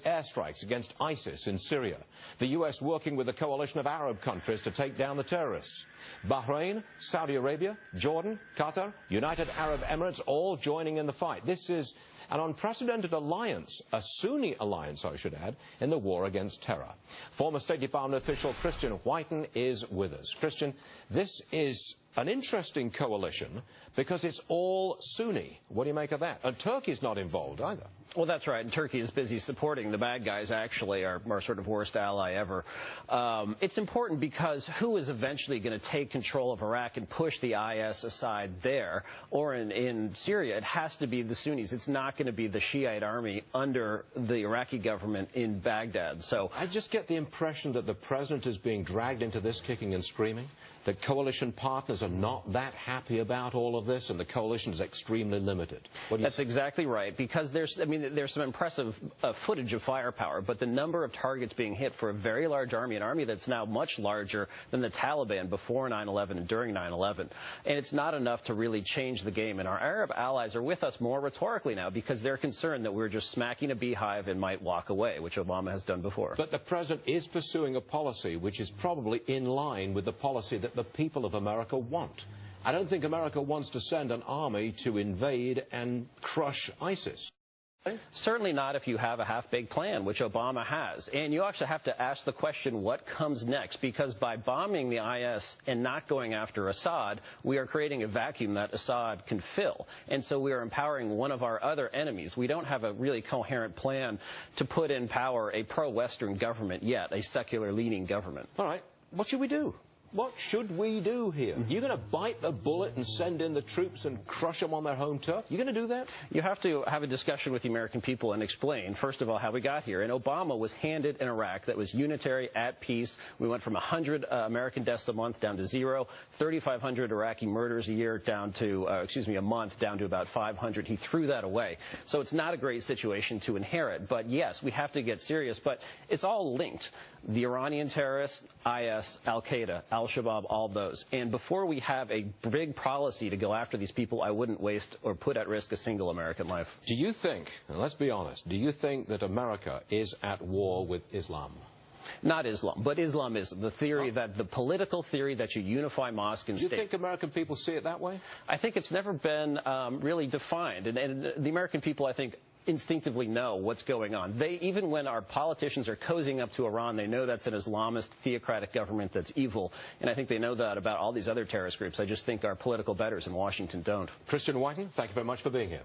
airstrikes against ISIS in Syria. The U.S. working with a coalition of Arab countries to take down the terrorists. Bahrain, Saudi Arabia, Jordan, Qatar, United Arab Emirates all joining in the fight. This is an unprecedented alliance, a Sunni alliance, I should add, in the war against terror. Former State Department official Christian Whiton is with us. Christian, this is an interesting coalition because it's all Sunni. What do you make of that? And Turkey's not involved either. Well, that's right. And Turkey is busy supporting the bad guys, actually, our sort of worst ally ever. It's important because who is eventually going to take control of Iraq and push the IS aside there, or in Syria? It has to be the Sunnis. It's not going to be the Shiite army under the Iraqi government in Baghdad. So I just get the impression that the president is being dragged into this kicking and screaming, that coalition partners are not that happy about all of this, and the coalition is extremely limited. That's exactly right, because there's some impressive footage of firepower, but the number of targets being hit for a very large army, an army that's now much larger than the Taliban before 9/11 and during 9/11, and it's not enough to really change the game. And our Arab allies are with us more rhetorically now because they're concerned that we're just smacking a beehive and might walk away, which Obama has done before. But the president is pursuing a policy which is probably in line with the policy that the people of America want. I don't think America wants to send an army to invade and crush ISIS. Certainly not if you have a half-baked plan, which Obama has. And you actually have to ask the question, what comes next? Because by bombing the IS and not going after Assad, we are creating a vacuum that Assad can fill. And so we are empowering one of our other enemies. We don't have a really coherent plan to put in power a pro-Western government yet, a secular-leaning government. All right. What should we do? What should we do here? You're going to bite the bullet and send in the troops and crush them on their home turf? You're going to do that? You have to have a discussion with the American people and explain, first of all, how we got here. And Obama was handed an Iraq that was unitary, at peace. We went from 100 American deaths a month down to 0, 3,500 Iraqi murders a year down to, a month down to about 500. He threw that away. So it's not a great situation to inherit. But yes, we have to get serious. But it's all linked. The Iranian terrorists, IS, Al-Qaeda, Al-Shabaab, all those. And before we have a big policy to go after these people, I wouldn't waste or put at risk a single American life. Do you think, and let's be honest, do you think that America is at war with Islam? Not Islam, but Islamism, the theory that the political theory that you unify mosque and state. Do you think American people see it that way? I think it's never been really defined. And the American people, I think, instinctively know what's going on. Even when our politicians are cozying up to Iran, they know that's an Islamist theocratic government that's evil. And I think they know that about all these other terrorist groups. I just think our political betters in Washington don't. Christian Whiton, thank you very much for being here.